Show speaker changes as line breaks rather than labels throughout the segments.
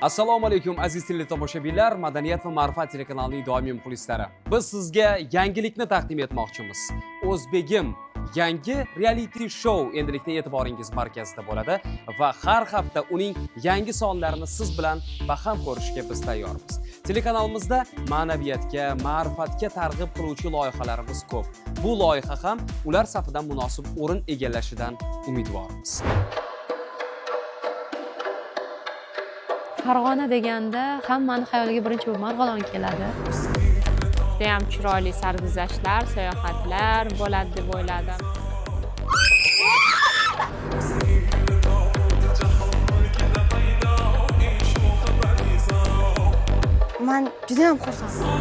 Assalomu alaykum aziz teletomoshabinlar, Madaniyat va ma'rifat telekanalining doimiy muxlislari. Biz sizga yangilikni taqdim etmoqchimiz. O'zbegim yangi reality show endilikda e'tiboringiz markazida bo'ladi va har hafta uning yangi sonlarini siz bilan baham ko'rishga biz tayyormiz. Telekanalimizda ma'naviyatga, ma'rifatga targ'ib qiluvchi loyihalarimiz ko'p. Bu loyiha ham ular safidan munosib o'rin egallashidan umidvormiz.
Farg'ona deganda hammani xayoliga birinchi Marg'ilon keladi.
Judayam chiroyli sarguzashtlar, sayohatlar bo'ladi deb o'yladim.
Men juda ham xursandman.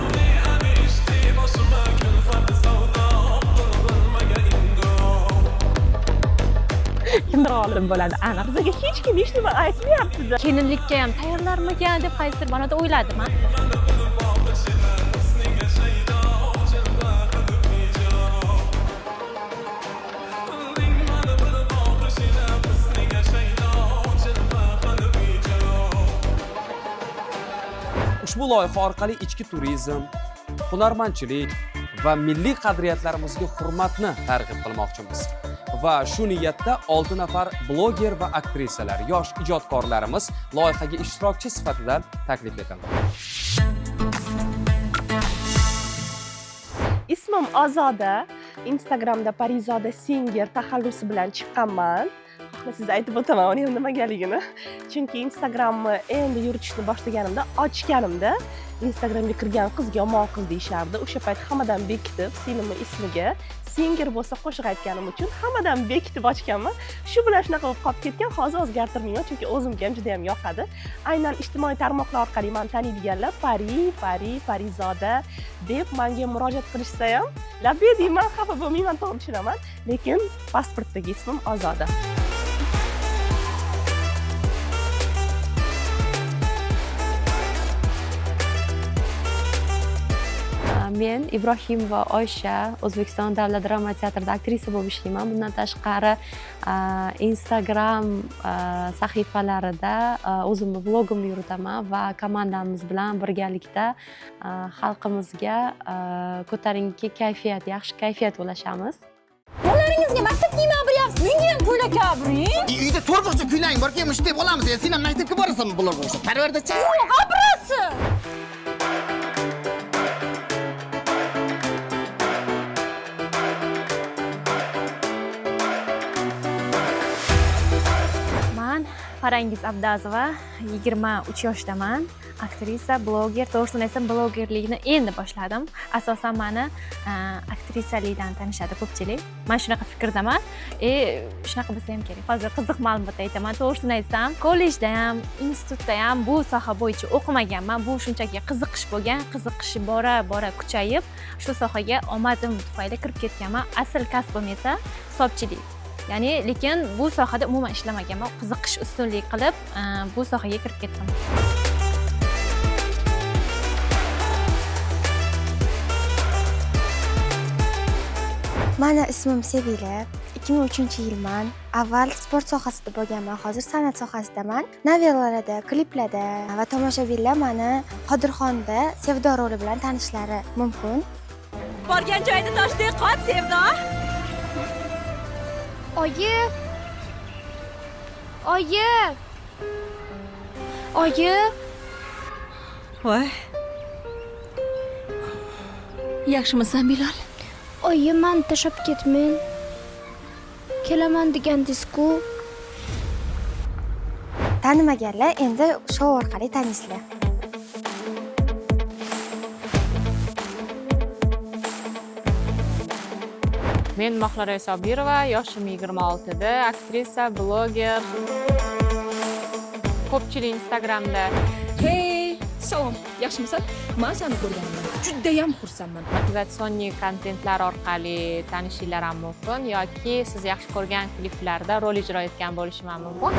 Kimdir olim bo'ladi. Aniq bizga hech kim hech nima aytmayapti.
Kelinlikka ham tayyorlarmikan deb qaysidir manada o'yladim.
Ushbu loyiha orqali ichki turizm, hunarmandchilik va milliy qadriyatlarimizga hurmatni targ'ib qilmoqchimiz. Va shu niyatda 6 nafar bloger va aktrisalar, yosh ijodkorlarimiz loyihaga ishtirokchi sifatida taklif etildi.
Ismim Ozoda. Instagramda Parizoda Singer taxallusi bilan chiqqanman. Siz aytib o'taman uning nimagaligini. Chunki Instagramni endi yuritishni boshlaganimda, ochganimda Instagramga kirgan qizga yomon qiz deyishardi. O'sha payt hammadan bekitib, singlimi ismiga Singer bo'lsa qo'shiq aytganim uchun hammadan bekitib ochganman. Shu bilan shunaqa bo'lib qolib ketgan. Hozir o'zgartirmayman, chunki o'zimga ham juda ham yoqadi. Aynan ijtimoiy tarmoqlar orqali meni taniydiganlar Parizoda deb menga murojaat qilishsa ham, labbe deyman, xafa bo'lmayman, to'g'ri tushunaman, lekin pasportdagi ismim Ozoda.
Men Ibrohim va Oysha O'zbekiston Davlat drama teatrida aktrisa bo'lib ishlayman. Bundan tashqari Instagram sahifalarida o'zimni blogimni yuritaman va komandamiz bilan birgalikda xalqimizga ko'tarinki kayfiyat, yaxshi kayfiyat ulashamiz.
Bolalaringizga maktab kiyimi beryapsiz. Menga ham ko'ylak olib bering.
Uyda to'rt bo'lsa kuylang borki, mush deb olamiz. Sen ham maktabga borasanmi bular bo'lsa? Parvardachi.
Yo'q, abrasi.
Farangiz Abdazova, 23 yoshdaman. Aktrisa, bloger, to'g'risini aytsam, blogerlikni endi boshladim. Asosan meni aktrisalikdan tanishadi ko'pchilik. Men shunaqa fikrdaman. Shunaqa bo'lsa ham kerak. Hozir qiziq ma'lumot aytaman. To'g'risini aytsam, kollejda ham, institutda ham bu soha bo'yicha o'qimaganman. Bu shunchaki qiziqish bo'lgan. Qiziqishi bora kuchayib, shu sohaga omadim tufayli kirib ketganman. Asl kasbim esa hisobchilik. Ya'ni, lekin bu sohada umuman ishlamaganman. Qiziqish ustunlik qilib, bu sohaga kirib ketdim.
Meni ismim Sevila. 2003-yilman. Avval sport sohasida bo'lganman, hozir san'at sohasidaman. Novellalarda, kliplarda va tomoshabinlar meni Qodirxonda Sevdo roli bilan tanishlari mumkin.
Borgan joyda toshdek qol, Sevdo.
Oyi.
Voy. Yaxshimisan, Bilol?
Oyi, men tashab ketmen. Kelaman degandingiz-ku.
Tanimaganlar endi shou orqali tanisizlar.
Men Mahlara Sobirova, yoshim 26 da, aktrisa, bloger. Ko'pchilik Instagramda
Hey, salom. Yaxshimisan? Men seni ko'rganimdan juda ham xursandman.
motivatsion kontentlar orqali tanishinglar ham mumkin yoki siz yaxshi ko'rgan kliplarda rol ijro etgan bo'lishi ham mumkin.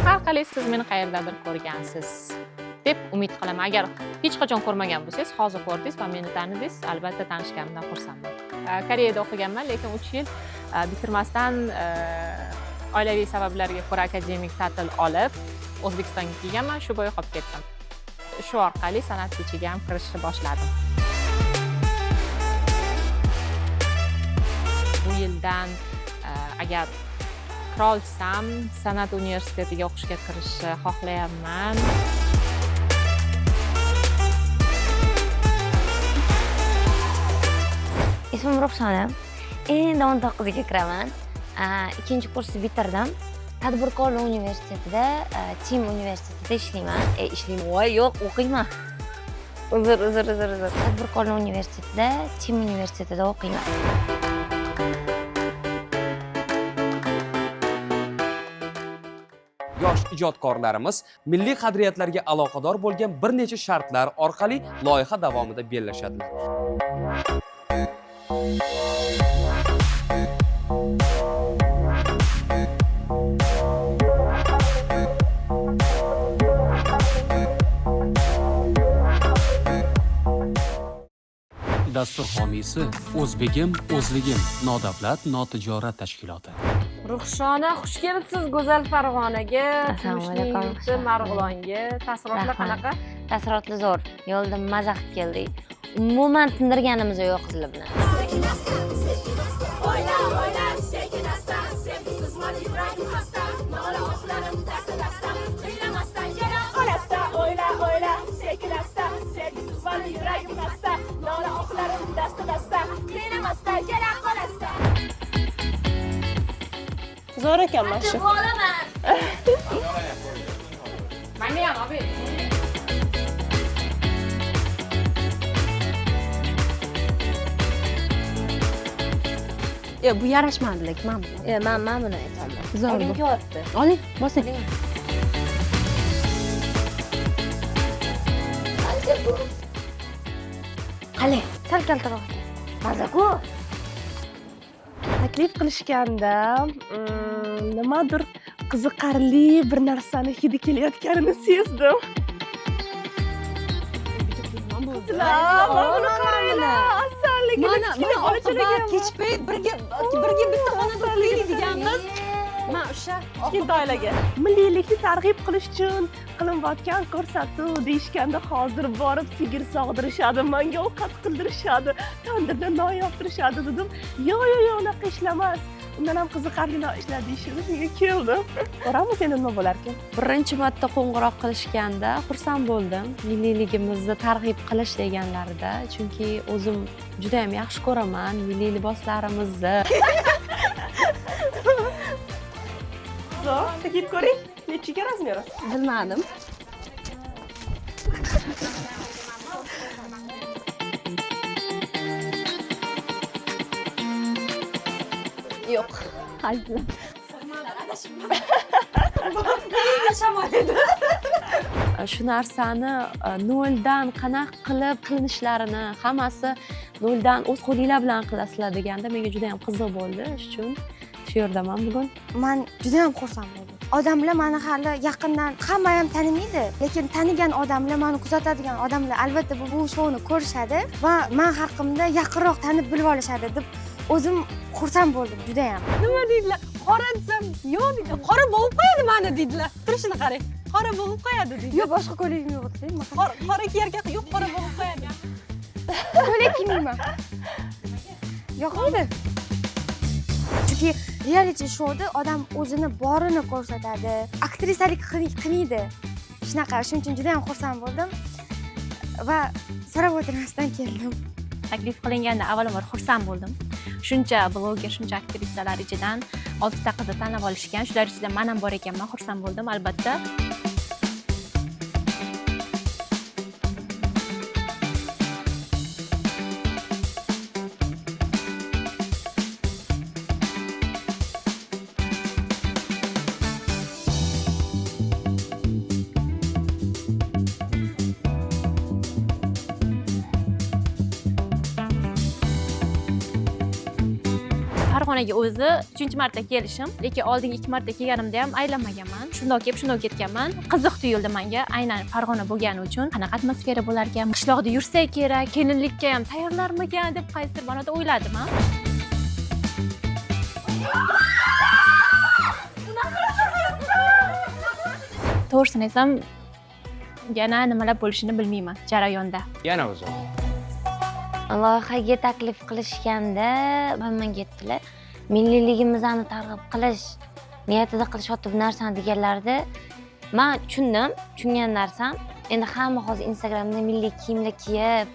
Har qalay siz meni qayerdadir ko'rgansiz. deb umid qilaman. Agar hech qachon ko'rmagan bo'lsangiz, hozir ko'rdingiz va meni tanidingiz, albatta tanishganimdan xursandman. Koreyada o'qiganman, lekin 3 yil bitirmasdan oilaviy sabablarga ko'ra akademik ta'til olib O'zbekistonga kelganman, shu bois qolib ketdim. Shu orqali san'at kechiga ham kirishni boshladim. Bu yildan agar kira olsam, san'at universitetiga o'qishga kirishni xohlayapman.
Ismim Ruxshona. Endi 19ga kiraman. Ikkinchi kursni bitirdim. Tadbirkorlik universitetida, Tim universitetida ishlayman. Voy, yo'q, o'qiyman. Uzr. Tadbirkorlik universitetida, Tim universitetida o'qiyman.
Yosh ijodkorlarimiz milliy qadriyatlarga aloqador bo'lgan bir necha shartlar orqali loyiha davomida bellashadilar. Dastur homiysi O'zbegim O'zligim nodavlat notijorat tashkiloti.
Ruxshona, xush kelibsiz Go'zal Farg'onaga,
Assalomu alaykum.
Turmushning Marg'ilonga. Taassurotlar qanaqa?
Taassurotlar zo'r. Yo'lda maza qilib keldik. Umuman tindirganimiz yo'q qizlar bilan.
Zo'r ekanman shu.
Manga ham olib ber.
Bu yarashmadi, lekin men
Men buni aytaman.
zo'r.
Oling ko'ribdi.
Oling, bosing.
Qale, sal kaltaroq. Maza-ku.
Taklif qilishganda nimadir qiziqarli bir narsani hidi kelayotganini sezdim. Mana qaranglar, asalligini kichkina ochilgan.
Kechpay birga bitta xonada uxlaydiganmiz. Men o'sha
Kichkintoylarga milliylikni targ'ib qilish uchun qilinayotgan ko'rsatuv deyishganda hozir borib sigir sog'dirishadi, menga ovqat qildirishadi, tandirda non yoptirishadi dedim. Yo'q, unaqa ishlamas. Undan ham qiziqarli ishlar deyishimiz menga keldi. Ko'ramiz endi nima bo'lar ekan.
birinchi marta qo'ng'iroq qilishganda xursand bo'ldim. Milliyligimizni targ'ib qilish deganlarida, chunki o'zim juda ham yaxshi ko'raman milliy liboslarimizni.
Zo'r, tegib ko'ring. Nechiga razmeri?
Bilmadim. Yo'q. Haydi. Shu narsani noldan qanaqa qilib qilinishlarini hammasi noldan o'z qo'linglar bilan qilasizlar deganda menga juda ham qiziq bo'ldi. Shuning uchun shu yerdaman bugun.
Men juda ham xursand bo'ldim. Odamlar meni hali yaqindan hamma ham tanimaydi, lekin tanigan odamlar, meni kuzatadigan odamlar albatta bu shouni ko'rishadi va men haqimda yaqinroq tanib bilib olishadi deb o'zim xursand bo'ldim juda ham.
Nima deydilar? Qora desam, yo'q deydi. Qora bo'lib qo'yadi meni deydilar. Turishini qarang. Qora bo'lib qo'yadi deydi.
Yo'q, boshqa ko'ylagim yo'q edi.
Qora kiyarga yo'q, qora bo'lib qo'yadi.
Ko'ylak kiymayman. Yoqmaydi. Chunki reality shouda odam o'zini borini ko'rsatadi, aktrisalik qilmaydi. Shunaqa, shuning uchun juda ham xursand bo'ldim va so'rab o'tirmasdan keldim.
Taklif qilinganda avvalambor xursand bo'ldim. Shuncha bloger, shuncha aktrisalar ichidan 6 ta qizni tanlab olishgan. Shular ichida men ham bor ekanman, xursand bo'ldim albatta. Farg'onaga o'zi 3-marta kelishim, lekin oldingi 2 marta kelganimda ham aylanmaganman. Shundoq kelib, shundoq ketganman. Qiziq tuyuldi menga, aynan Farg'ona bo'lgani uchun. Qanaqa atmosfera bo'lar ekan, qishloqda yursa kerak, kelinlikka ham tayyorlarmikan deb qaysidir ma'noda o'yladim. To'g'risini aytsam, yana nimalar bo'lishini bilmayman jarayonda.
Yana o'zi.
Loyihaga taklif qilishganda menga aytdilar, milliyligimizni targ'ib qilish niyatida qilishyapti bu narsani deganlarida men tushungan narsam, endi hamma hozir Instagramda milliy kiyimlar kiyib,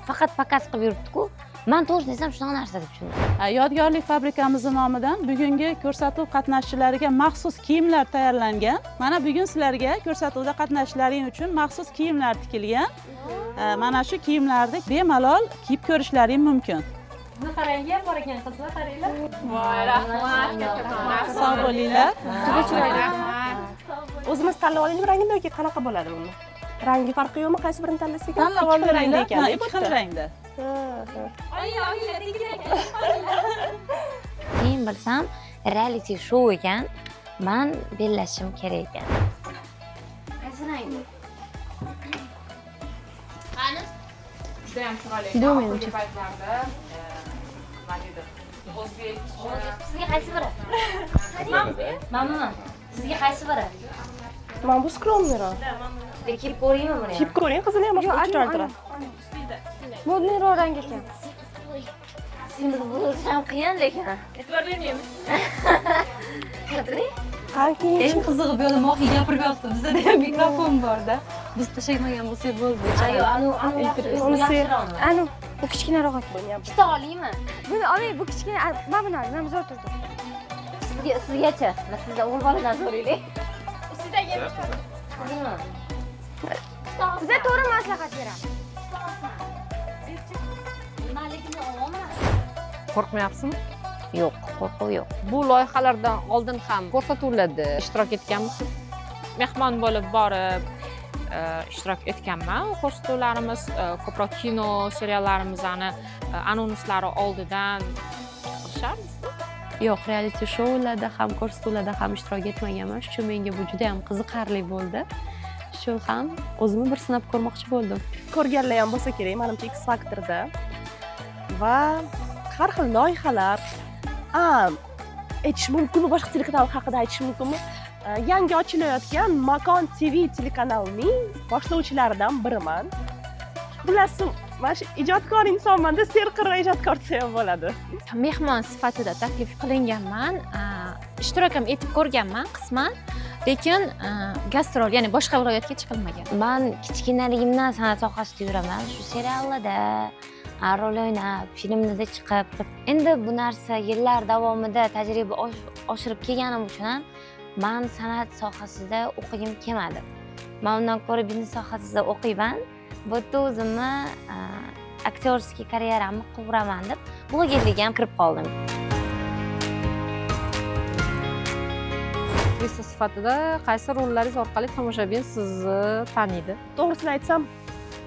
faqat pakaz qilib yuribdi-ku. Men to'g'risini aytsam shunaqa narsa deb tushundim.
Yodgorlik fabrikamiz nomidan bugungi ko'rsatuv qatnashchilariga maxsus kiyimlar tayyorlangan. Mana bugun sizlarga ko'rsatuvda qatnashishlaring uchun maxsus kiyimlar tikilgan. Mana shu kiyimlarni bemalol kiyib ko'rishlaring mumkin.
Sizni qarangga bor ekan qizlar, qaranglar.
Voy, rahmat.
Sog' bo'linglar.
Juda chiroyli. O'zimiz tanlab olaylik rangini yoki qanaqa bo'ladi buni? Rangi farqi yo'qmi? Qaysi birini tanlasak?
Tanlab olinglar ekan. Ikki xil rangda.
Keyin bilsam, reality show ekan, men bellashim kerak ekan. Qaysi rangda?
Qani? Juda ham chiroyli.
Juda menimcha.
Nima deydi? O'zbek.
Sizga qaysi biri? Mamnun. Sizga qaysi biri?
Men bu skromniroq.
Kiyib ko'ringmi buni?
Kiyib ko'ring, qizini ham boshqa chiroyli turadi.
Modniroq rang ekan.
Sizni bo'lish ham qiyin lekin.
E'tibor bermaymiz.
Qanki
Eng qizig'i bu yerda mohiy gapirib yotdi. Bizda ham mikrofon bor-da. Biz tashlamagan bo'lsak bo'ldi.
Ayo,
Anu, bu kichkinaroq ekan.
Ikkita olaymi?
Buni oling, bu kichkina, men buni oling, men zo'r turdim.
Sizgacha. Men sizdan o'g'il boladan so'raylik.
Ustidaga.
Qizmi?
Bizga to'g'ri maslahat beramiz.
Nimaligini olaman?
Qo'rqmayapsizmi?
Yo'q, qo'rquv yo'q.
Bu loyihalardan oldin ham ko'rsatuvlarda ishtirok etganmisiz? Mehmon bo'lib borib ishtirok etganman. Ko'rsatuvlarimiz ko'proq kino seriallarimizni anonslari oldidan qilishardi.
Yo'q, reality shoularda ham, ko'rsatuvlarda ham ishtirok etmaganman. Shuning uchun menga bu juda ham qiziqarli bo'ldi. Shu ham o'zimni bir sinab ko'rmoqchi bo'ldim.
ko'rganlar ham bo'lsa kerak, menimcha X Factorda. Va har xil loyihalar aytish mumkinmi, boshqa telekanal haqida aytish mumkinmi? Yangi ochilayotgan Makon TV telekanalining boshlovchilaridan biriman. Bilasizmi, men shu ijodkor insonman-da, serqirra ijodkor desa ham bo'ladi.
Mehmon sifatida taklif qilinganman, ishtirok ham etib ko'rganman qisman, lekin gastrol, ya'ni boshqa viloyatga chiqilmagan.
Men kichkinaligimdan san'at sohasida yuraman. Shu seriallarda rol o'ynab, filmlarda chiqib. Endi bu narsa yillar davomida tajriba oshirib kelganim uchun ham men san'at sohasida o'qigim kelmadi. Men undan ko'ra biznes sohasida o'qiyman. Bu yerda o'zimni aktyorskiy karyeramni quraman deb blogerlikka ham kirib qoldim.
Aktrisa sifatida qaysi rollaringiz orqali tomoshabin sizni taniydi?
To'g'risini aytsam,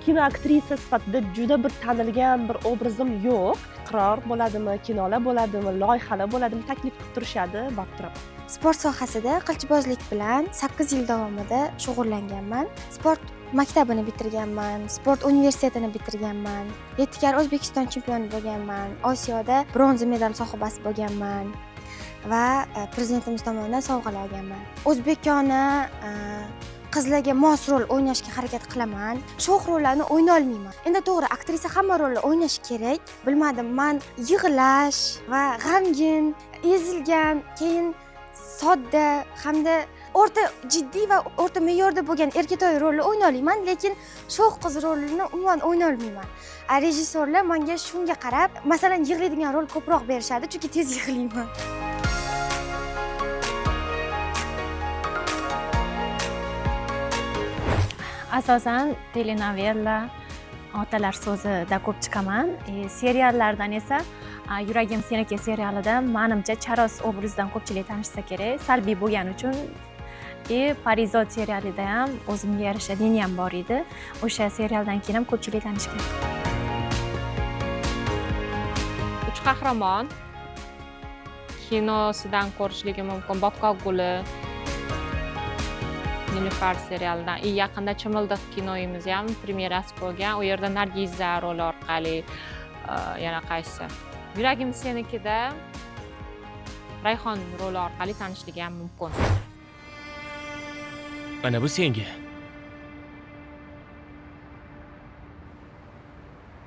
kino aktrisa sifatida juda bir tanilgan bir obrazim yo'q. Qiror bo'ladimi, kinolar bo'ladimi, loyihalar bo'ladimi, taklif qilib turishadi, borib turaman.
Sport sohasida qilichbozlik bilan 8 yil davomida shug'ullanganman. Sport maktabini bitirganman, sport universitetini bitirganman. 7 kar O'zbekiston chempioni bo'lganman. Osiyoda bronza medal sohibasi bo'lganman va prezidentimiz tomonidan sovg'alar olganman. O'zbekona qizlarga mos rol o'ynashga harakat qilaman. Sho'x rollarni o'yna olmayman. Endi to'g'ri, aktrisa hamma rolni o'ynashi kerak. Bilmadim, men yig'lash va g'amgin, ezilgan, keyin sodda hamda o'rta jiddiy va o'rta me'yorda bo'lgan erkatoy rolni o'yna olaman, lekin sho'x qiz rolini umuman o'yna olmayman. Rejissyorlar menga shunga qarab, masalan, yig'laydigan rol ko'proq berishadi, chunki tez yig'layman.
Asosan telenovela, otalar so'zida ko'p chiqaman. Seriallardan esa Yuragim seniki serialida menimcha Charos obrazidan ko'pchilik tanishsa kerak. Salbiy bo'lgani uchun Parizod serialida ham o'zimga yarasha liniyam bor edi. O'sha serialdan keyin ham ko'pchilik tanishgan.
Uch qahramon kinosidan ko'rishligi mumkin. Bobka guli Nilufar serialidan. Yaqinda Chimildiq kinoyimiz ham premyerasi bo'lgan. U yerda Nargiza roli orqali yana qaysi? Yuragim senikida Rayhon roli orqali tanishligi ham mumkin.
Mana bu senga.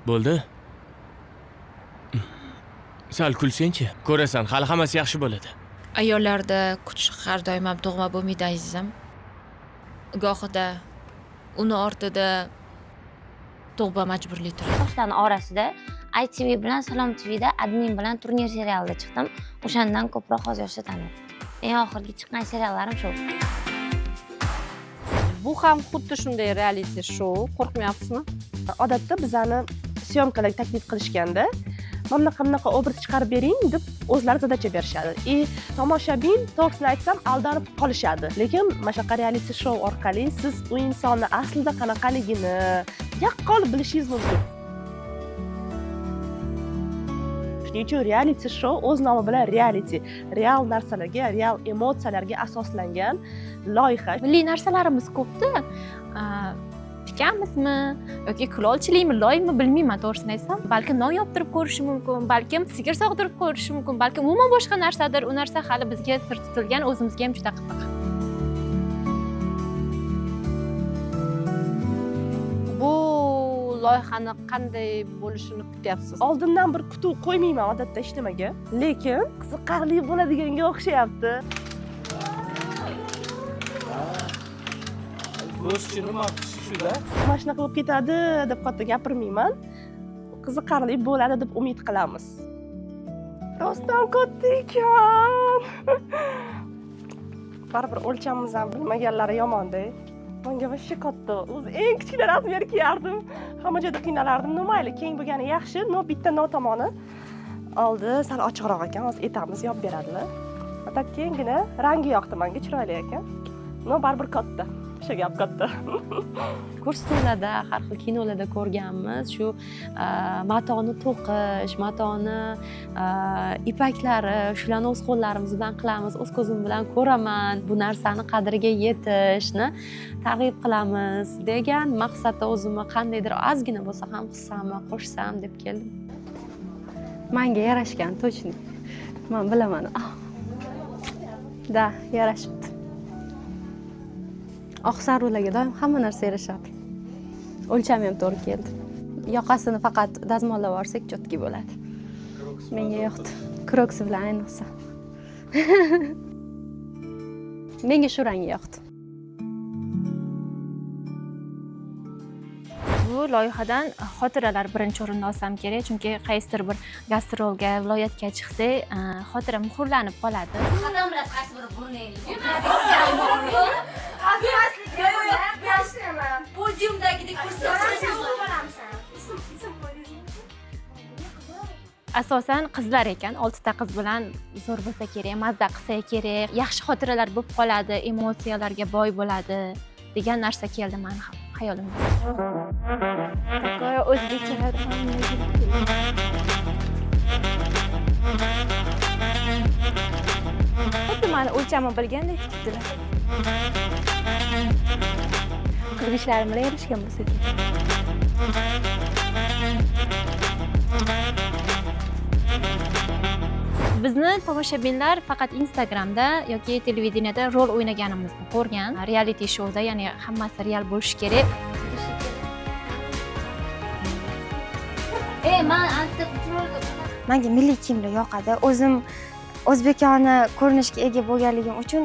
Bo'ldi? Sal kulsang-chi. Ko'rasan, hali hammasi yaxshi bo'ladi.
Ayollarda kuch har doim ham tug'ma bo'lmaydi azizim. Gohida uni ortida tug'ma majburli turadi.
Yoshlarning orasida ITV bilan Salom TVda admin bilan turnir serialida chiqdim. O'shandan ko'proq hozir yoshlar taniydi. Eng oxirgi chiqqan seriallarim shu.
Bu ham xuddi shunday reality show. Qo'rqmayapsizmi?
Odatda bizani syomkalarga taklif qilishganda mana bunaqa obraz chiqarib bering deb o'zlari zadacha berishadi. Tomoshabin to'g'risini aytsam aldanib qolishadi. Lekin mana shunaqa reality show orqali siz u insonni aslida qanaqaligini yaqqol bilishingiz mumkin. Shuning uchun reality show o'z nomi bilan reality, real narsalarga, real emotsiyalarga asoslangan loyiha.
Milliy narsalarimiz ko'p-da. Tikamizmi yoki kulolchilikmi, loymi bilmayman to'g'risini aytsam. Balki non yoptirib ko'rishi mumkin, balki sigir sog'dirib ko'rishi mumkin, balki umuman boshqa narsadir. U narsa hali bizga sir tutilgan, o'zimizga ham juda qiziq.
Bu loyihani qanday bo'lishini kutyapsiz?
Oldindan bir kutuv qo'ymayman odatda hech nimaga, lekin qiziqarli bo'ladiganga o'xshayapti.
Go'shtchi nima shu-da?
Mana shunaqa bo'lib ketadi deb katta gapirmayman. Qiziqarli bo'ladi deb umid qilamiz. Rostdan katta ekan. Baribir o'lchamimiz ham bilmaganlari yomon-da. Menga vashsha katta. O'zi eng kichkina razmer kiyardim. Hamma joyda qiynalardim. Mayli, keng bo'lgani yaxshi. Bitta no tomoni oldi, sal ochiqroq ekan. Hozir etamiz yop beradilar. Faqat kengina rangi yoqdi menga, chiroyli ekan. Baribir katta. O'sha gap katta.
Ko'rsatuvlarda, har xil kinolarda ko'rganmiz, shu matoni to'qish, matoni ipaklari, shularni o'z qo'llarimiz bilan qilamiz, o'z ko'zim bilan ko'raman, bu narsani qadriga yetishni targ'ib qilamiz degan maqsadda o'zimni qandaydir ozgina bo'lsa ham hissamni qo'shsam deb keldim.
Menga yarashgan, точно. Men bilaman. Da, yarashibdi. Oqsarularga doim hamma narsa yarashadi. O'lchami ham to'g'ri keldi. Yoqasini faqat dazmollab olsak chotki bo'ladi. Menga yoqdi. Kroksi bilan ayniqsa. Menga shu rang yoqdi. Bu loyihadan xotiralar birinchi o'rinda olsam kerak, chunki qaysidir bir gastrolga, viloyatga chiqsak, xotira muhrlanib qoladi. Asosan qizlar ekan, 6 ta qiz bilan zo'r bo'lsa kerak, mazza qilsa kerak, yaxshi xotiralar bo'lib qoladi, emotsiyalarga boy bo'ladi degan narsa keldi meni ham hayolimga. Такое o'zbekchalar xuddi meni o'lchamni bilgandek tutdilar. Qilmishlarim bilan yarashgan bo'lsa kerak. Bizni tomoshabinlar faqat Instagramda yoki televideniyada rol o'ynaganimizni ko'rgan. Reality showda, ya'ni hammasi real bo'lishi kerak.
Menga milliy kiyimlar yoqadi. O'zim o'zbekona ko'rinishga ega bo'lganligim uchun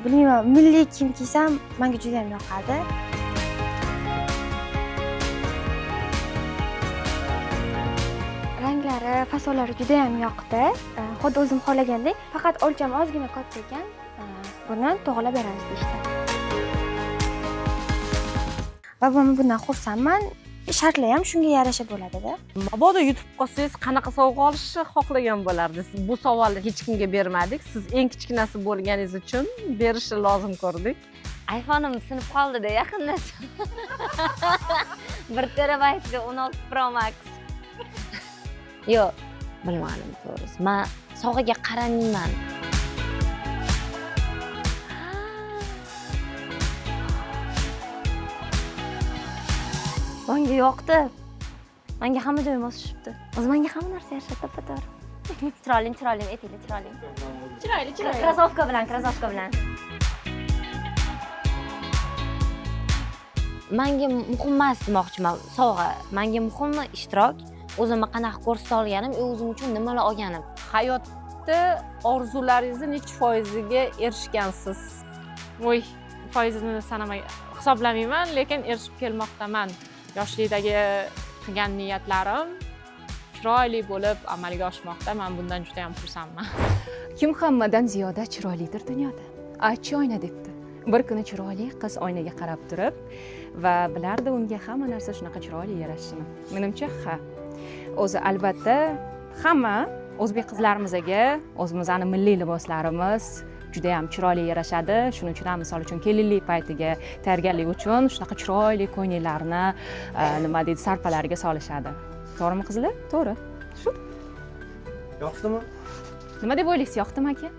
bilmayman, milliy kiyim kiysam menga juda ham yoqadi. Ranglari, fasollari juda ham yoqdi. Xuddi o'zim xohlagandek, faqat o'lcham ozgina katta ekan, buni to'g'rilab beramiz deyishdi. Va men bundan xursandman. Shartlar ham shunga yarasha bo'ladi-da.
Mabodo yutib qolsangiz, qanaqa sovg'a olishni xohlagan bo'lardingiz? Bu savolni hech kimga bermadik. Siz eng kichkinasi bo'lganingiz uchun berishni lozim ko'rdik.
iPhone'im sinib qoldi-da yaqinda. 1 terabaytli 16 Pro Max. Yo'q, bilmadim to'g'risi. Men sog'iga qaramayman. Menga yoqdi. Menga hamma joy mos tushibdi. O'zi menga hamma narsa yarashadi, to'g'ri. Chiroyli, aytinglar, chiroyli.
Chiroyli.
Krasovka bilan. Menga muhim emas demoqchiman, sovg'a. Menga muhimi ishtirok, o'zimni qanaqa ko'rsata olganim, o'zim uchun nimalar olganim.
Hayotda orzularingizni necha foiziga erishgansiz? Voy, foizini hisoblamayman, lekin erishib kelmoqdaman. Yoshlikdagi qilgan niyatlarim chiroyli bo'lib amalga oshmoqda. Men bundan juda ham xursandman.
Kim hammadan ziyoda chiroylidir dunyoda. Aychi oyna debdi. Bir kuni chiroyli qiz oynaga qarab turib va bilardi unga hamma narsa shunaqa chiroyli yarashishini. Menimcha, ha. O'zi albatta hamma o'zbek qizlarimizga o'zimizning milliy liboslarimiz juda ham chiroyli yarashadi. Shuning uchun ham misol uchun kelinlik paytiga tayyorgarlik uchun shunaqa chiroyli ko'ylaklarni nima deydi, sarpalariga solishadi. To'g'rimi qizlar? To'g'ri. Shu.
Yoqdimi?
Nima deb o'ylaysiz, yoqdimi aka?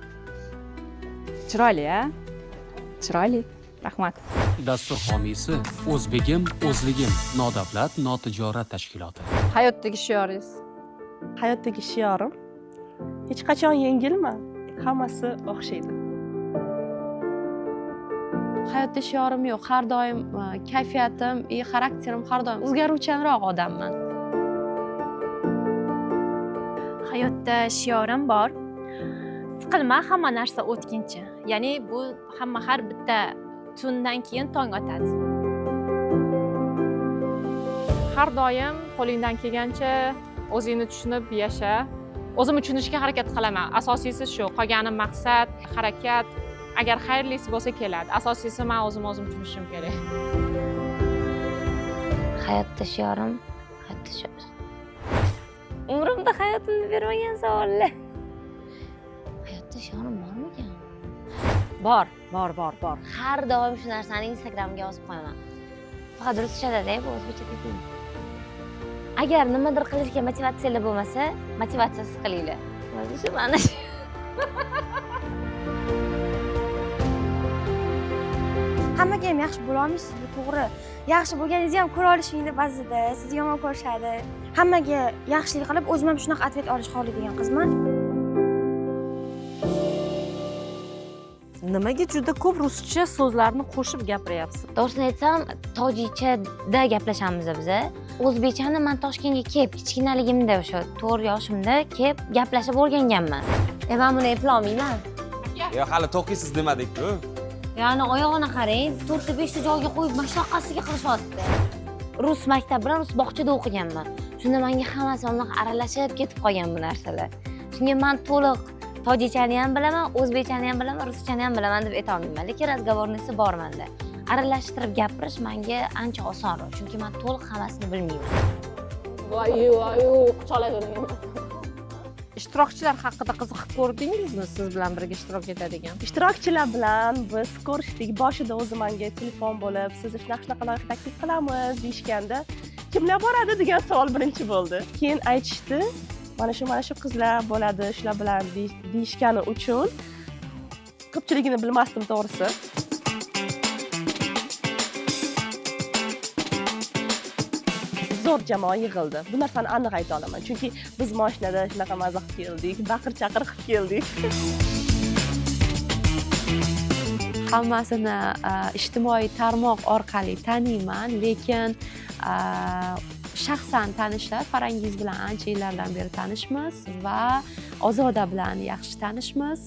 Chiroyli, a? Chiroyli. Rahmat.
Dastur homiysi O'zbegim O'zligim nodavlat notijorat tashkiloti.
Hayotdagi shioringiz?
Hayotdagi shiorim hech qachon yengilma, hammasi o'xshaydi.
Hayotda shiorim yo'q. Har doim kayfiyatim, xarakterim har doim o'zgaruvchanroq odamman.
Hayotda shiorim bor. Siqilma, hamma narsa o'tkinchi. Ya'ni bu har bitta tundan keyin tong otadi.
Har doim qo'lingdan kelgancha o'zingni tushunib yasha. O'zimni tushunishga harakat qilaman. Asosiysi shu, qolgani maqsad, harakat. Agar xayrlisi bo'lsa keladi. Asosiysi men o'zimni tushunishim kerak.
Hayotda shiorim, umrimda hayotimni bermagan savollar. Hayotda shiorim bormikan? Bor. Har doim shu narsani Instagramga yozib qo'yaman. Faqat ruschada-da, bu o'zbekchada emas. Agar nimadir qilishga motivatsiyalar bo'lmasa, motivatsiyasiz qilinglar. Shu mana shu.
Hammaga ham yaxshi bo'la olmaysiz, bu to'g'ri. Yaxshi bo'lganingizni ham ko'ra olishingni ba'zida sizni yomon ko'rishadi. Hammaga yaxshilik qilib, o'zim ham shunaqa atvet olish xohlaydigan qizman.
Nimaga juda ko'p ruscha so'zlarni qo'shib gapiryapsiz?
To'g'risini aytsam, tojikchada gaplashamiz biz. O'zbekchani men Toshkentga kelib, kichkinaligimda o'sha 4 yoshimda kelib gaplashib o'rganganman. Men buni eplolmayman.
Hali to'qiysiz demadik-ku.
Ya'ni oyog'ini qarang, 4-5 ta joyga qo'yib mashaqqasiga qilishyapti. Rus maktab bilan rus bog'chada o'qiganman. Shunda menga hammasi unaqa aralashib ketib qolgan bu narsalar. Shunga men to'liq tojikchani ham bilaman, o'zbekchani ham bilaman, ruschani ham bilaman deb ayta olmayman, lekin razgovornisi bor menda. Aralashtirib gapirish menga ancha osonroq, chunki men to'liq hammasini bilmayman.
Voy, chalaveraman. Ishtirokchilar haqida qiziqib ko'rdingizmi? Siz bilan birga ishtirok etadigan.
Ishtirokchilar bilan biz ko'rishdik. Boshida o'zi menga telefon bo'lib, sizni shunaqa loyiha taklif qilamiz deyishganda, kimlar boradi degan savol birinchi bo'ldi. Keyin aytishdi, mana shu qizlar bo'ladi, shular bilan deyishgani uchun ko'pchiligini bilmasdim to'g'risi. Zo'r jamoa yig'ildi. Bu narsani aniq ayta olaman. Chunki biz mashinada shunaqa maza qilib keldik, baqir-chaqir qilib keldik.
Hammasini ijtimoiy tarmoq orqali taniyman, lekin shaxsan tanishlar Farangiz bilan ancha yillardan beri tanishmiz va Ozoda bilan yaxshi tanishmiz.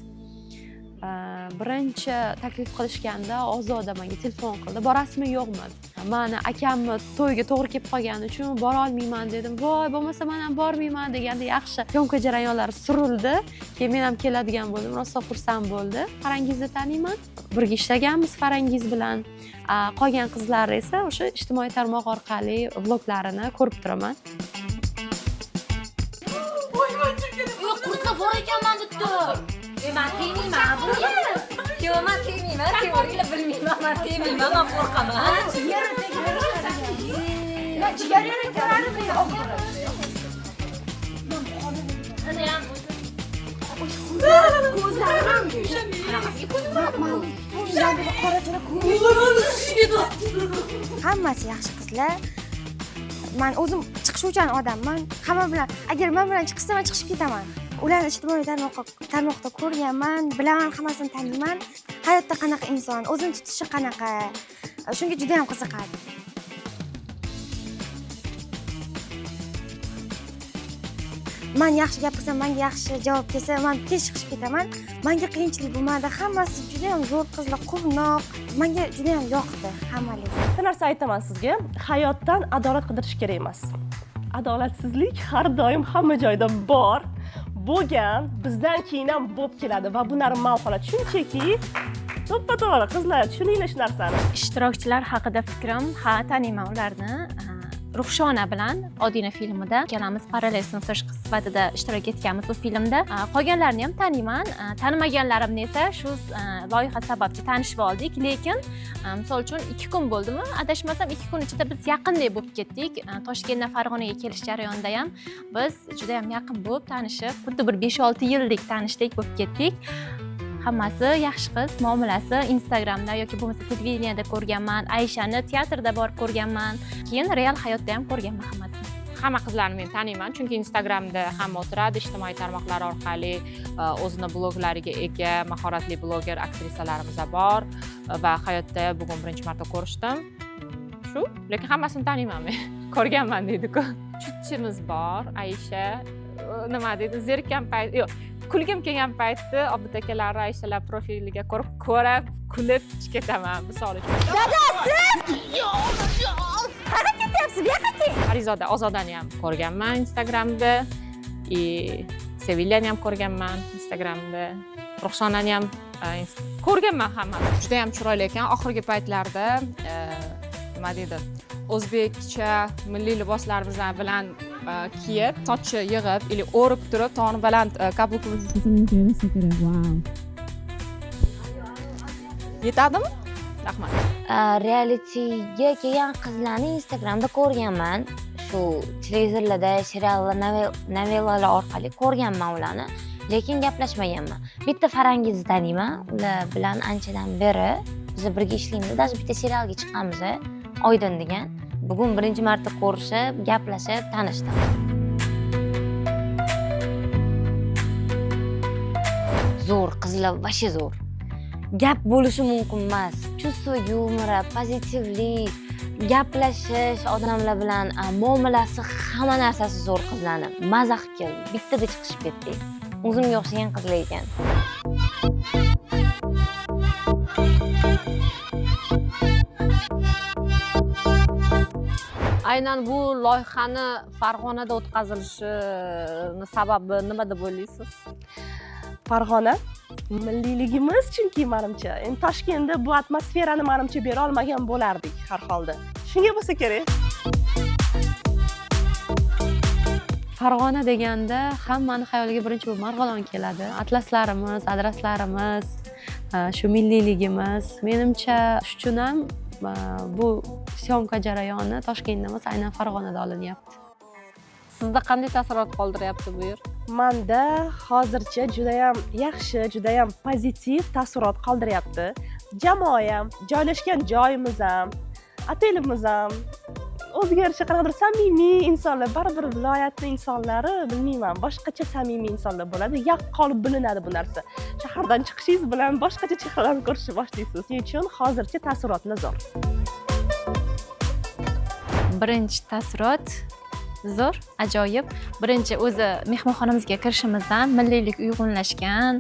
Birinchi taklif qilishganda Ozoda menga telefon qildi. Borasizmi, yo'qmi? Meni akamni to'yga to'g'ri kelib qolgani uchun bora olmayman dedim. Voy, bo'lmasa men ham bormayman deganda yaxshi syomka jarayonlari surildi. Keyin men ham keladigan bo'ldim. Rosa xursand bo'ldi. Farangizni taniyman. Birga ishlaganmiz Farangiz bilan. Qolgan qizlar esa o'sha ijtimoiy tarmoq orqali vloglarini ko'rib turaman.
Yo'q, qurtqa bor ekanman debdi. Men tegmayman bunga. Yo'q, men tegmayman. Teoriylar bilmayman, men tegmayman, men qo'rqaman.
Hammasi yaxshi qizlar. Men o'zim chiqishuvchan odamman. Hamma bilan agar men bilan chiqsam, men chiqib ketaman. Ularni ijtimoiy tarmoqda ko'rganman, bilaman, hammasini taniyman. Hayotda qanaqa inson, o'zini tutishi qanaqa. Shunga juda ham qiziqadi. Men yaxshi gapirsam, menga yaxshi javob kelsa, men tez chiqib ketaman. Menga qiyinchilik bo'lmadi. Hammasi juda ham zo'r qizlar, quvnoq. Menga juda ham yoqdi hammalik.
Bitta narsa aytaman sizga, hayotdan adolat qidirish kerak emas. Adolatsizlik har doim hamma joyda bor, bo'lgan, bizdan keyin ham bo'lib keladi va bu normal holat. Shunchaki to'ppa-to'g'ri qizlar, tushuninglar shu narsani.
Ishtirokchilar haqida fikrim, ha, taniyman ularni. Ruxshona bilan Odina filmida ikkalamiz parallel sinfdosh qiz sifatida ishtirok etganmiz u filmda. Qolganlarni ham taniyman. Tanimaganlarimni esa shu loyiha sababli tanishib oldik, lekin misol uchun 2 kun bo'ldimi? Adashmasam 2 kun ichida biz yaqinday bo'lib ketdik. Toshkentdan Farg'onaga kelish jarayonida ham biz juda ham yaqin bo'lib tanishib, xuddi bir 5-6 yillik tanishdek bo'lib ketdik. Hammasi yaxshi qiz, muomalasi Instagramda yoki bo'lmasa televideniyada ko'rganman, Ayshani teatrda borib ko'rganman, keyin real hayotda ham ko'rganman hammasini.
Hamma qizlarni men taniyman, chunki Instagramda hamma o'tiradi, ijtimoiy tarmoqlar orqali o'zini bloglariga ega mahoratli bloger aktrisalarimiz bor va hayotda bugun birinchi marta ko'rishdim. Shu, lekin hammasini taniyman men. Ko'rganman deydi-ku. Chutchimiz bor, Aysha, nima deydi, zerikkan payt, yo'q, kulgim kelgan paytda Obid akalar, Ayshalar profiliga ko'rib, kulib ketaman, misol uchun.
Dadasi! Qanaqa ketyapsiz? Bu yoqqa kel.
Parizoda Ozodani ham ko'rganman Instagramda, Sevillani ham ko'rganman Instagramda, Ruxshonani ham ko'rganman hammasini. Juda ham chiroyli ekan. Oxirgi paytlarda nima deydi? O'zbekcha milliy liboslarimiz bilan kiyib, sochi yig'ib, ili o'rib turib, tog'ni baland kabluk yetadimi? Rahmat.
Realitiga kelgan qizlarni Instagramda ko'rganman. Shu televizorlarda, seriallar, novellalar orqali ko'rganman ularni, lekin gaplashmaganman. Bitta Farangizni taniyman, ular bilan anchadan beri biz birga ishlaymiz, даже bitta serialga chiqqanmiz, Oydin degan. Bugun birinchi marta ko'rishib, gaplashib, tanishdim. Zo'r qizlar, vashe zo'r. Gap bo'lishi mumkin emas. Chuvstvo yumori, pozitivlik, gaplashish, odamlar bilan muomalasi, hamma narsasi zo'r qizlarni. Maza qilib keldi. Bittada chiqishib ketdik. O'zimga o'xshagan qizlar ekan.
Aynan bu loyihani Farg'onada o'tkazilishini sababi nima deb o'ylaysiz?
Farg'ona milliyligimiz, chunki menimcha, endi Toshkentda bu atmosferani menimcha bera olmagan bo'lardik har holda. Shunga bo'lsa kerak.
Farg'ona deganda hammani xayoliga birinchi bo'lib Marg'ilon keladi. Atlaslarimiz, adreslarimiz, shu milliyligimiz. Menimcha shuning ham bu syomka jarayoni Toshkentda emas, aynan Farg'onada olinyapti.
Sizda qanday taassurot qoldiryapti bu yer?
Menda hozircha juda ham yaxshi, juda ham pozitiv taassurot qoldiryapti. Jamoa ham, joylashgan joyimiz ham, otelimiz ham o'ziga yarasha qanaqadir samimiy insonlar, baribir viloyatning insonlari, bilmayman, boshqacha samimiy insonlar bo'ladi. Yaqqol bilinadi bu narsa. Shahardan chiqishingiz bilan boshqacha chehralarni ko'rishni boshlaysiz. Shuning uchun hozircha taassurotni zo'r.
Birinchi taassurot zo'r, ajoyib. Birinchi o'zi mehmonxonamizga kirishimizdan milliylik uyg'unlashgan,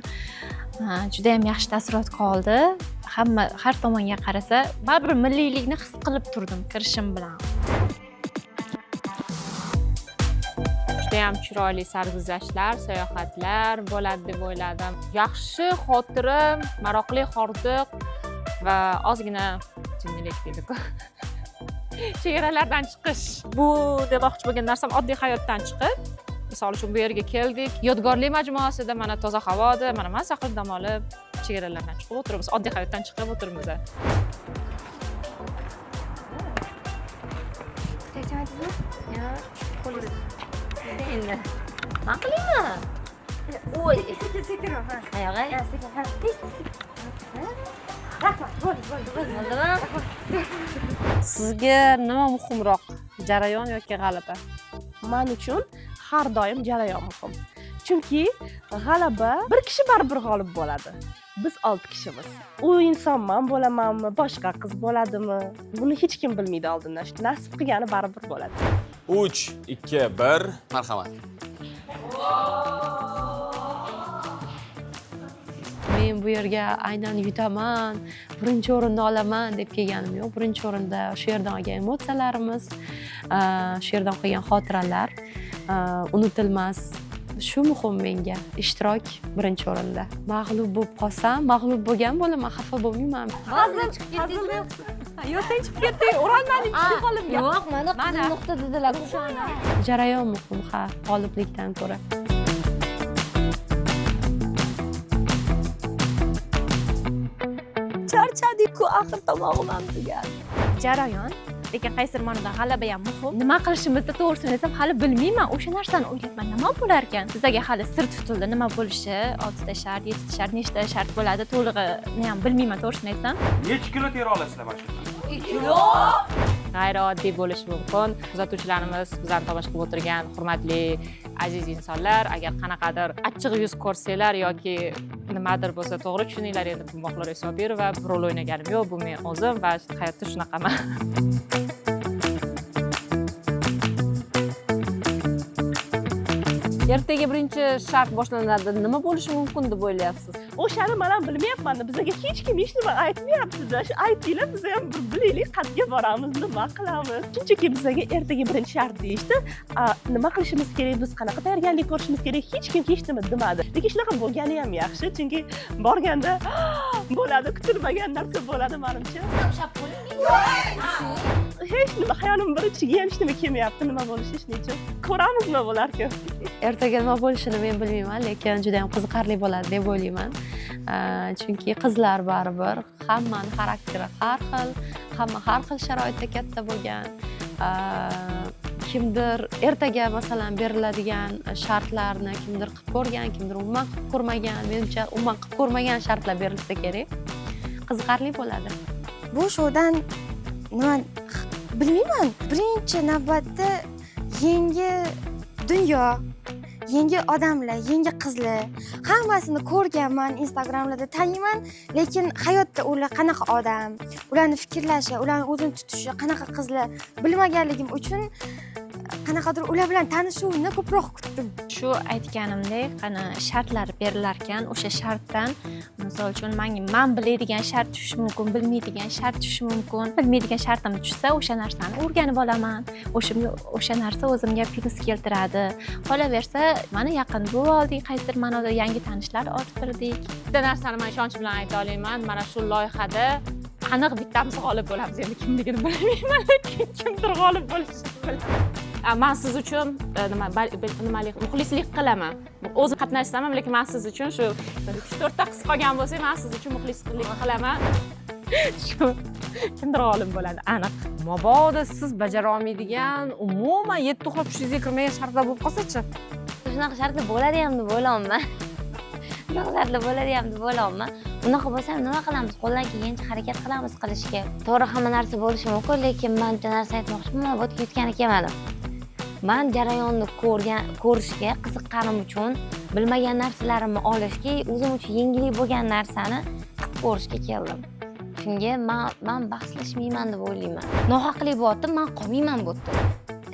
juda ham yaxshi taassurot qoldi. Hamma har tomonga qarasa, baribir milliylikni his qilib turdim kirishim bilan.
Juda ham chiroyli sarguzashtlar, sayohatlar bo'ladi deb o'yladim. Yaxshi xotira, maroqli hordiq va ozgina jinnilik deydi-ku. Chegaralardan chiqish. Bu demoqchi bo'lgan narsam oddiy hayotdan chiqib, misol uchun bu yerga keldik, yodgorlik majmuasida mana toza havoda, mana maza qilib dam olib, chegaralardan chiqib o'tiribmiz, oddiy hayotdan chiqib o'tiribmiz.
Endi nima qilayman? qo'y
Sekinroq, ha.
oyog'i
Sekin, ha. Rahmat, bo'ldi.
bo'ldimi
Sizga nima muhimroq, jarayon yoki g'alaba?
Men uchun har doim jarayon muhim. Chunki g'alaba bir kishi baribir g'olib bo'ladi. Biz 6 kishimiz. U inson men bo'lamanmi, boshqa qiz bo'ladimi? Buni hech kim bilmaydi oldindan. Nasib qilgani baribir bo'ladi.
3, 2, 1, marhamat.
Men bu yerga aynan yutaman, birinchi o'rinni olaman deb kelganim yo'q. Birinchi o'rinda shu yerdan olgan emotsiyalarimiz, shu yerdan qolgan xotiralar, unutilmas. Shu muhim menga. Ishtirok birinchi o'rinda. Mag'lub bo'lib qolsam, mag'lub bo'lgan bo'laman, xafa bo'lmayman.
hozir chiqib ketdingmi
Yo'q, sen chiqib ketding, urolmading, chiqib qolib.
yo'q mana qizil nuqta dedilar o'shani
Jarayon muhim, ha, g'oliblikdan ko'ra. Charchadik-ku, axir tomog'im ham tugadi.
Jarayon, lekin qaysidir ma'noda g'alaba ham muhim. Nima qilishimizni to'g'risini desam hali bilmayman. O'sha narsani o'ylayapman. Nima bo'lar ekan? Bizga hali sir tutildi. Nima bo'lishi, 6 ta shart, 7 ta shart, nechta shart bo'ladi, to'lig'ini ham bilmayman to'g'risini aytsam.
Necha kilo tera olasizlar mana shu?
G'ayrioddiy bo'lishi mumkin. Kuzatuvchilarimiz, bizlarni tomosha qilib o'tirgan hurmatli aziz insonlar, agar qanaqadir achchiq yuz ko'rsanglar yoki nimadir bo'lsa to'g'ri tushuninglar, endi Bumboqlar Isobirova rol o'ynaganim yo'q, bu men o'zim va hayotda shunaqaman.
Ertaga birinchi shart boshlanadi. Nima bo'lishi mumkin deb o'ylayapsiz?
O'shani men ham bilmayapman. Bizga hech kim hech nima aytmayapti-da. Shu aytinglar, biz ham bir bilaylik, qayerga boramiz, nima qilamiz. Shunchaki bizga ertaga birinchi shart deyishdi. Nima qilishimiz kerak, biz qanaqa tayyorgarlik ko'rishimiz kerak, hech kim hech nima demadi. Lekin shunaqa bo'lgani ham yaxshi, chunki borganda bo'ladi, kutilmagan narsa bo'ladi menimcha. Hech nima hayolim birinchiga ham hech nima kelmayapti, nima bo'lishi hech nechun. Ko'ramiz nima bo'larkan.
Ertaga nima bo'lishini men bilmayman, lekin juda ham qiziqarli bo'ladi deb o'ylayman. Chunki qizlar baribir hammaning xarakteri har xil, hamma har xil sharoitda katta bo'lgan. Kimdir ertaga masalan beriladigan shartlarni kimdir qilib ko'rgan, kimdir umuman qilib ko'rmagan. Menimcha umuman qilib ko'rmagan shartlar berilsa kerak. Qiziqarli bo'ladi.
Bu shoudan nima bilmayman. Birinchi navbatda yangi dunyo, yangi odamlar, yangi qizlar hammasini ko'rganman, Instagramlarda taniyman, lekin hayotda ular qanaqa odam, ularning fikrlashi, ularning o'zini tutishi, qanaqa qizlar bilmaganligim uchun qanaqadir ular bilan tanishuvni ko'proq kutdim.
Shu aytganimdek, qani shartlar berilar ekan, o'sha shartdan misol uchun men biladigan shart tushishi mumkin, bilmaydigan shart tushishi mumkin. Bilmaydigan shartim tushsa, o'sha narsani o'rganib olaman. O'sha narsa o'zimga plus keltiradi. Qolaversa, mana yaqin bu oldik, qaysidir ma'noda yangi tanishlar orttirdik.
Bitta narsani men ishonch bilan ayta olaman, mana shu loyihada aniq bittamiz g'olib bo'lamiz. Endi kimligini bilmayman, lekin kimdir g'olib bo'lishi bilaman. Men siz uchun nimalik muxlislik qilaman. O'zim qatnashsam ham, lekin men siz uchun shu 3-4 ta qiz qolgan bo'lsa, men siz uchun muxlislik qilaman. Shu kimdir g'olib bo'ladi, aniq.
Mabodo siz bajara olmaydigan, umuman 7 uxlab tushingizga kirmagan shartlar bo'lib qolsa-chi?
shunaqa shartlar bo'ladi ham deb o'ylayapman. Shunaqa shartlar bo'ladi ham deb o'ylayapman. Unaqa bo'lsa nima qilamiz? Qo'ldan kelgancha harakat qilamiz qilishga. To'g'ri, hamma narsa bo'lishi mumkin, lekin men bitta narsa aytmoqchiman, Mabotga yutgani kelmadim. Men jarayonni ko'rishga qiziqqanim uchun, bilmagan narsalarimni olishga, o'zim uchun yengillik bo'lgan narsani qilib ko'rishga keldim. Shunga men bahslashmayman deb o'ylayman. Nohaqlik bo'lyapti, men qolmayman bu yerda.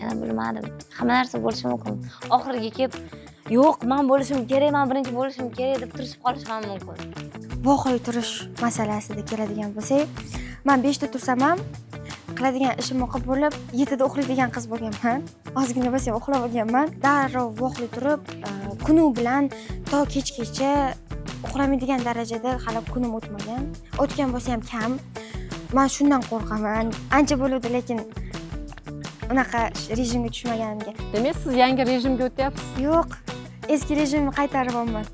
Yana bilmadim. Hamma narsa bo'lishi mumkin. Oxiriga kelib, yo'q, men bo'lishim kerak, men birinchi bo'lishim kerak deb turishib qolishim ham mumkin.
Voqea turish masalasida keladigan bo'lsak, men 5 ta tursam ham qiladigan ishimni qilib bo'lib 7 da uxlaydigan qiz bo'lganman. Ozgina bo'lsa ham uxlab olganman. Darrov voqea turib, kunu bilan to kechgacha uxlamaydigan darajada hali kunim o'tmagan. O'tgan bo'lsa ham kam. Men shundan qo'rqaman. Ancha bo'ldi, lekin unaqa rejimga tushmaganimga.
Demak, siz yangi rejimga o'tyapsiz?
Yo'q, eski rejimni qaytarib olman.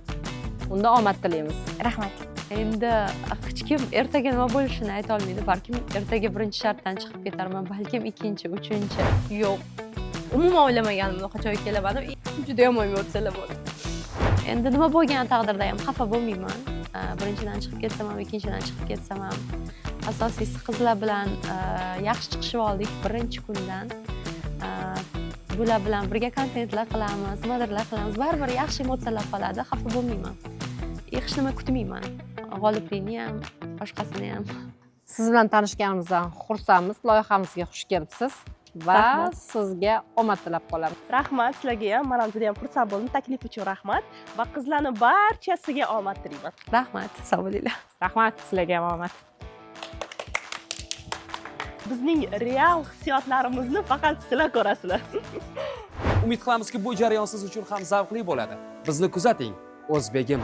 Unda omad tilaymiz.
Rahmat.
Endi hech kim ertaga nima bo'lishini ayta olmaydi. Balkim ertaga birinchi shartdan chiqib ketarman, balkim ikkinchi, uchinchi. Yo'q. Umuman o'ylamagandim bunaqa joyga kelaman. Juda yomon o'tsalar bo'ldi. endi nima bo'lgan taqdirda ham xafa bo'lmayman. Birinchidan chiqib ketsam ham, ikkinchidan chiqib ketsam ham. Asosiysi qizlar bilan yaxshi chiqishib oldik birinchi kundan. Bular bilan birga kontentlar qilamiz, nimadirlar qilamiz. Baribir yaxshi emotsiyalar qoladi, xafa bo'lmayman. Hech nima kutmayman. G'oliblikni ham, boshqasini ham.
Siz bilan tanishganimizdan xursandmiz. Loyihamizga xush kelibsiz va
Rahmat.
sizga omad tilab qolamiz.
Rahmat sizlarga ham. Men ham juda ham xursand bo'ldim. Taklif uchun rahmat va qizlarning barchasiga omad tilayman.
Rahmat, sog' bo'linglar.
Rahmat, sizlarga ham omad.
Bizning real hissiyotlarimizni faqat sizlar ko'rasizlar.
Umid qilamizki, bu jarayon siz uchun ham zavqli bo'ladi. Bizni kuzating. O'zbegim.